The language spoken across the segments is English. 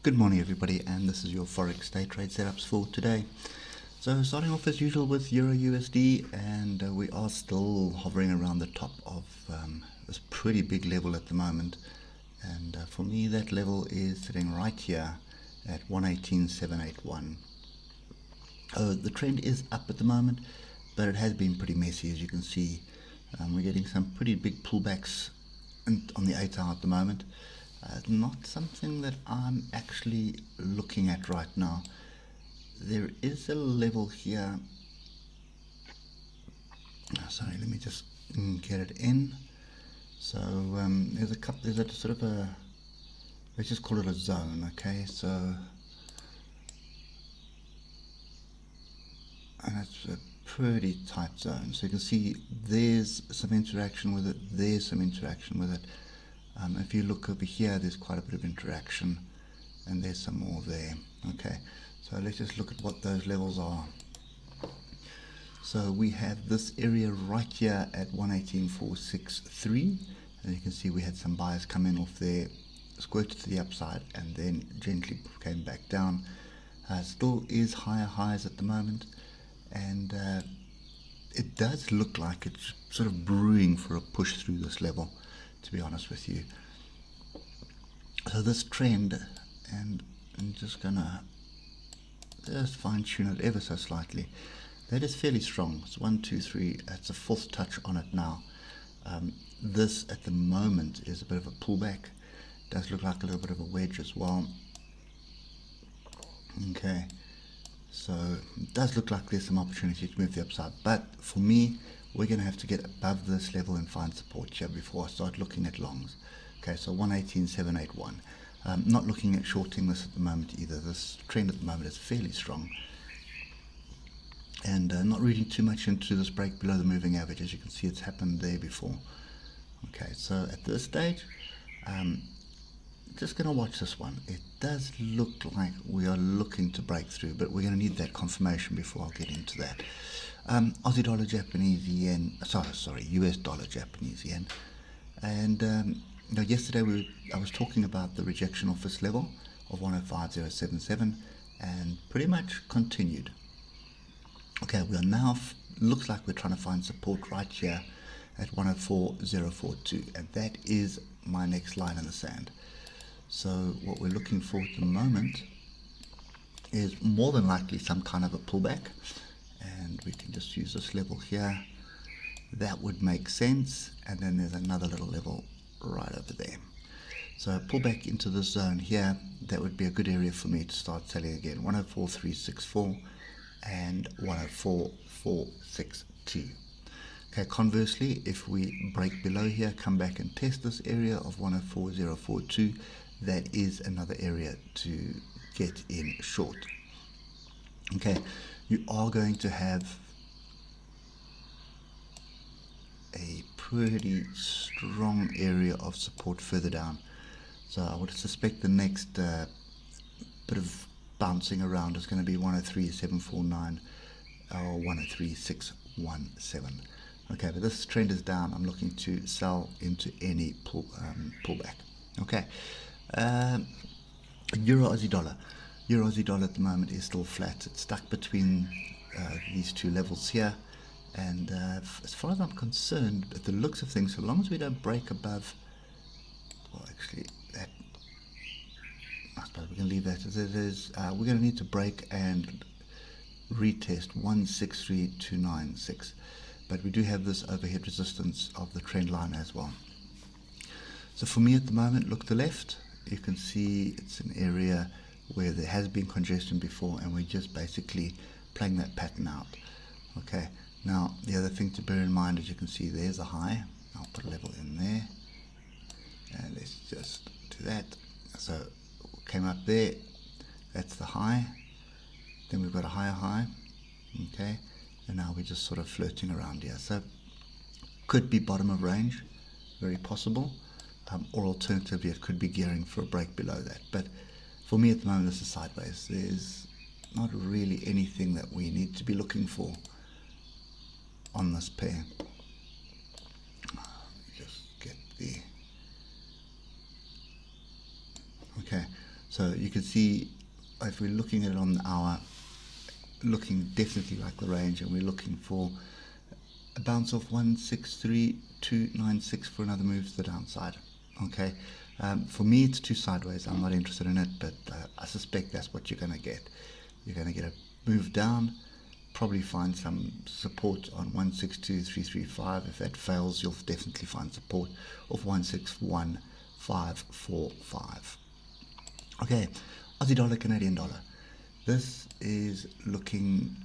Good morning everybody, and this is your Forex Day trade setups for today. So starting off as usual with EURUSD, and we are still hovering around the top of this pretty big level at the moment, and for me that level is sitting right here at 118.781. The trend is up at the moment, but it has been pretty messy. As you can see, we're getting some pretty big pullbacks on the 8 hour at the moment. Not something that I'm actually looking at right now. There is a level here. Sorry, let me just get it in. So there's a sort of a, let's just call it a zone, okay? So, and it's a pretty tight zone. So you can see there's some interaction with it. There's some interaction with it. If you look over here, there's quite a bit of interaction, and there's some more there. Okay, so let's just look at what those levels are. So we have this area right here at 118.463, and you can see we had some buyers come in off there, squirted to the upside, and then gently came back down. Still is higher highs at the moment, and it does look like it's sort of brewing for a push through this level, to be honest with you. So this trend, and I'm just gonna just fine tune it ever so slightly, that is fairly strong. It's 1, 2, 3, it's a fourth touch on it now. This at the moment is a bit of a pullback. Does look like a little bit of a wedge as well. Okay, so it does look like there's some opportunity to move the upside, but for me, we're going to have to get above this level and find support here before I start looking at longs. Okay, so 118.781. Not looking at shorting this at the moment either. This trend at the moment is fairly strong, and not reading too much into this break below the moving average. As you can see, it's happened there before. Okay, so at this stage, just going to watch this one. It does look like we are looking to break through, but we're going to need that confirmation before I'll get into that. Aussie dollar, Japanese yen, sorry, US dollar, Japanese yen. And you know, yesterday I was talking about the rejection of this level of 105.077, and pretty much continued. Okay, we are now, looks like we're trying to find support right here at 104.042, and that is my next line in the sand. So what we're looking for at the moment is more than likely some kind of a pullback, and we can just use this level here. That would make sense, and then there's another little level right over there. So pull back into this zone here, that would be a good area for me to start selling again. 104.364 and 104.462. Okay, conversely, if we break below here, come back and test this area of 104.042, that is another area to get in short. Okay, you are going to have a pretty strong area of support further down. So I would suspect the next bit of bouncing around is going to be 103.749 or 103.617. Okay, but this trend is down. I'm looking to sell into any pullback. Okay, Euro Aussie dollar. Euro Aussie dollar at the moment is still flat. It's stuck between these two levels here, and as far as I'm concerned, at the looks of things, so long as we don't break above, well, actually, that, I suppose we can leave that as it is. We're going to need to break and retest 163.296, but we do have this overhead resistance of the trend line as well. So for me at the moment, look to the left, you can see it's an area where there has been congestion before, and we're just basically playing that pattern out. Okay, now the other thing to bear in mind, as you can see, there's a high. I'll put a level in there, and let's just do that. So came up there, that's the high, then we've got a higher high. Okay, and now we're just sort of flirting around here. So could be bottom of range, very possible, or alternatively it could be gearing for a break below that. But for me at the moment, this is sideways. There's not really anything that we need to be looking for on this pair. Just get the, okay, So you can see if we're looking at it on the hour, looking definitely like the range, and we're looking for a bounce off 163.296 for another move to the downside. Okay, for me it's too sideways. I'm not interested in it, but I suspect that's what you're going to get. You're going to get a move down, probably find some support on 162.335. If that fails, you'll definitely find support of 161.545. Okay, Aussie dollar, Canadian dollar. This is looking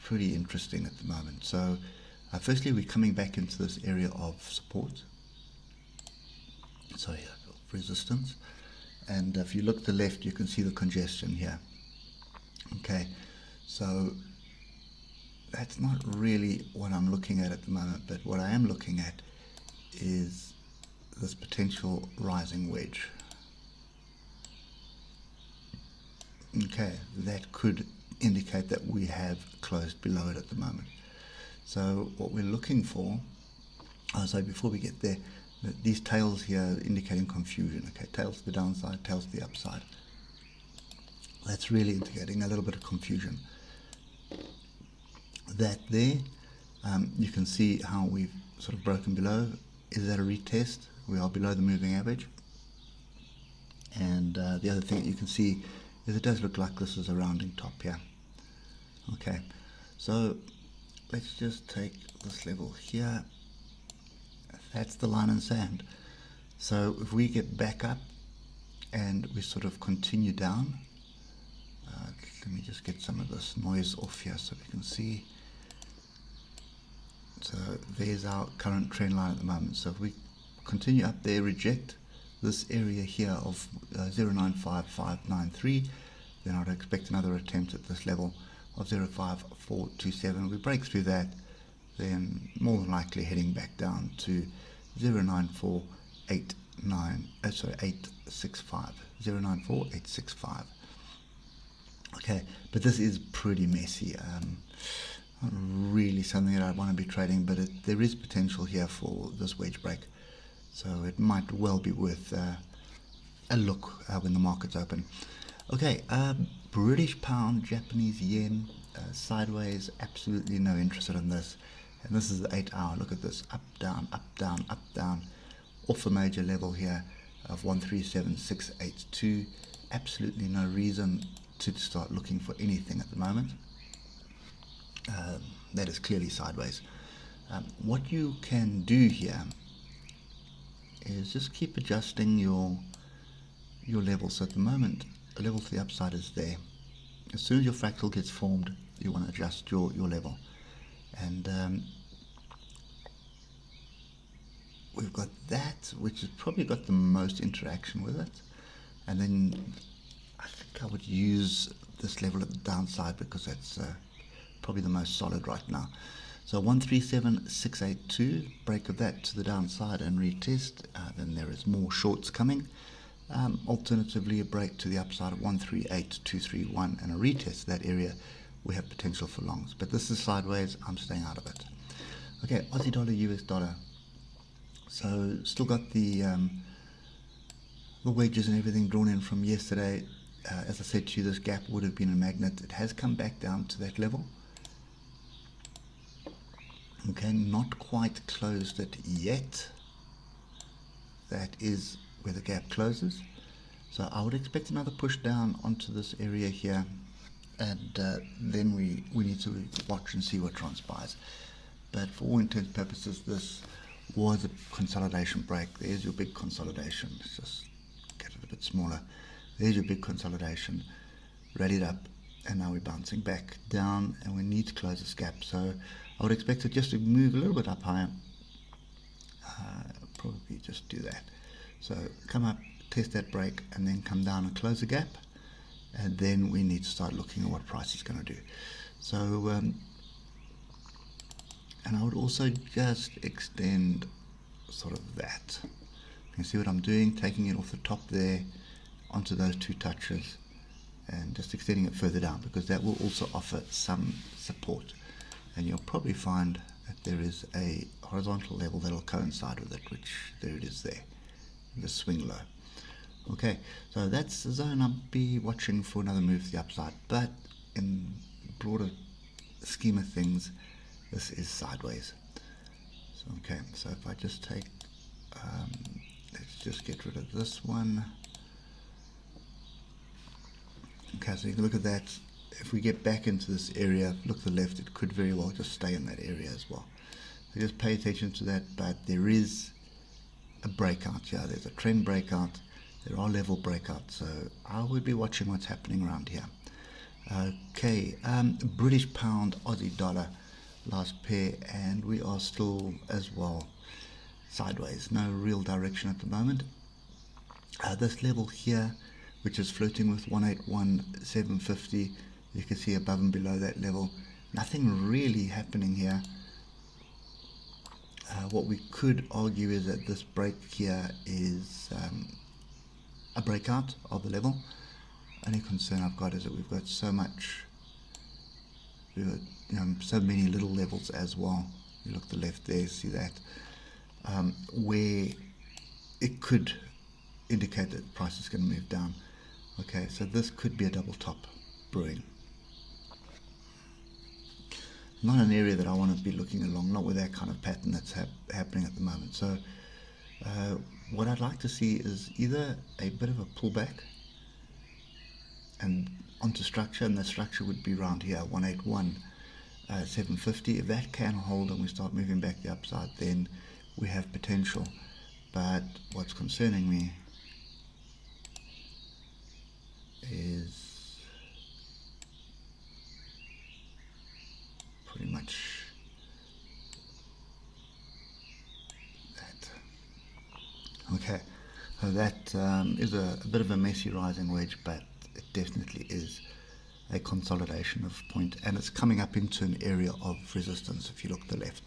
pretty interesting at the moment. So firstly, we're coming back into this area of support. So here, resistance. And if you look to the left, you can see the congestion here. Okay, so that's not really what I'm looking at the moment, but what I am looking at is this potential rising wedge. Okay, that could indicate that we have closed below it at the moment. So what we're looking for, so before we get there, these tails here indicating confusion. Okay, tails to the downside, tails to the upside. That's really indicating a little bit of confusion. That there, you can see how we've sort of broken below. Is that a retest? We are below the moving average. And the other thing that you can see is it does look like this is a rounding top here. Okay, so let's just take this level here. That's the line in the sand. So if we get back up and we sort of continue down, let me just get some of this noise off here so we can see. So there's our current trend line at the moment. So if we continue up there, reject this area here of 0.95593, then I'd expect another attempt at this level of 0.5427. If we break through that, then more than likely heading back down to 0.94865. 0.94865. Okay, but this is pretty messy. Not really something that I want to be trading, but there is potential here for this wedge break. So it might well be worth a look when the market's open. Okay, British pound, Japanese yen, sideways, absolutely no interest in this. And this is the 8 hour. Look at this, up, down, up, down, up, down, off a major level here of 137.682. Absolutely no reason to start looking for anything at the moment. That is clearly sideways. What you can do here is just keep adjusting your level. So at the moment, a level to the upside is there. As soon as your fractal gets formed, you want to adjust your level. And we've got that, which has probably got the most interaction with it. And then I think I would use this level at the downside because that's probably the most solid right now. So 137.682, break of that to the downside and retest. Then there is more shorts coming. Alternatively, a break to the upside of 138.231 and a retest of that area. We have potential for longs, but this is sideways. I'm staying out of it. Okay, Aussie dollar, US dollar. So still got the wedges and everything drawn in from yesterday. As I said to you, this gap would have been a magnet. It has come back down to that level. Okay, not quite closed it yet. That is where the gap closes. So I would expect another push down onto this area here, and then we need to watch and see what transpires. But for all intents and purposes, this was a consolidation break. There's your big consolidation. Let's just get it a bit smaller. There's your big consolidation, rallied up, and now we're bouncing back down, and we need to close this gap. So I would expect it just to move a little bit up higher. Probably just do that. So come up, test that break, and then come down and close the gap, and then we need to start looking at what price is going to do. So and I would also just extend sort of that. You can see what I'm doing, taking it off the top there onto those two touches and just extending it further down, because that will also offer some support. And you'll probably find that there is a horizontal level that will coincide with it, which there it is there, the swing low. Okay, so that's the zone I'll be watching for another move to the upside, but in broader scheme of things, this is sideways. So, okay, so if I just take, let's just get rid of this one. Okay, so you can look at that. If we get back into this area, look to the left, it could very well just stay in that area as well. So just pay attention to that, but there is a breakout here. There's a trend breakout. There are level breakouts, so I would be watching what's happening around here. Okay, British pound, Aussie dollar, last pair, and we are still as well sideways. No real direction at the moment. This level here, which is floating with 181,750, you can see above and below that level, nothing really happening here. What we could argue is that this break here is a breakout of the level. Only concern I've got is that we've got so much, so many little levels as well. You look to the left there, see that, where it could indicate that the price is going to move down. Okay, so this could be a double top brewing. Not an area that I want to be looking along, not with that kind of pattern that's happening at the moment. So what I'd like to see is either a bit of a pullback and onto structure, and the structure would be around here, 181,750. If that can hold and we start moving back the upside, then we have potential. But what's concerning me is pretty much that. Okay, so that is a bit of a messy rising wedge, but it definitely is a consolidation of point, and it's coming up into an area of resistance if you look to the left.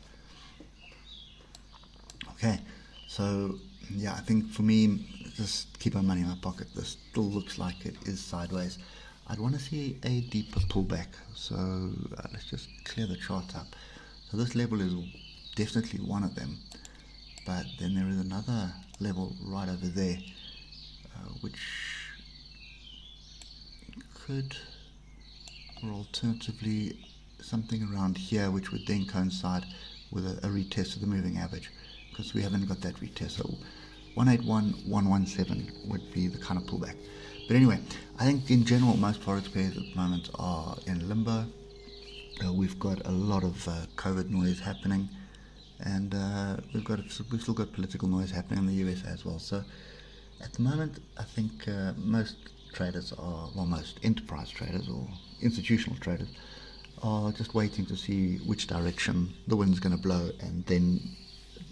Okay, so yeah, I think for me, just keep my money in my pocket. This still looks like it is sideways. I'd want to see a deeper pullback, so let's just clear the chart up. So this level is definitely one of them, but then there is another level right over there, which could, or alternatively something around here, which would then coincide with a retest of the moving average, because we haven't got that retest. So 181,117 would be the kind of pullback. But anyway, I think in general most forex pairs at the moment are in limbo. We've got a lot of COVID noise happening, and we've still got political noise happening in the US as well. So at the moment, I think most traders are, well, most enterprise traders or institutional traders are just waiting to see which direction the wind's going to blow and then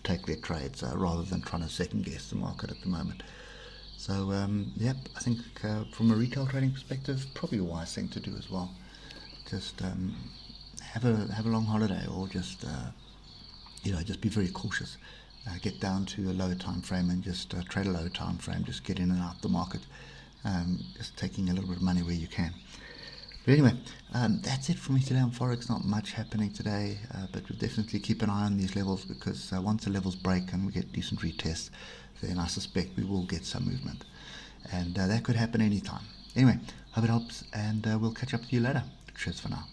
take their trades, rather than trying to second guess the market at the moment. So yep, I think from a retail trading perspective, probably a wise thing to do as well. Just have a long holiday, or just just be very cautious. Get down to a lower time frame and just trade a lower time frame. Just get in and out the market. Just taking a little bit of money where you can. But anyway, that's it for me today on Forex. Not much happening today, but we'll definitely keep an eye on these levels, because once the levels break and we get decent retests, then I suspect we will get some movement. And that could happen anytime. Anyway, hope it helps, and we'll catch up with you later. Cheers for now.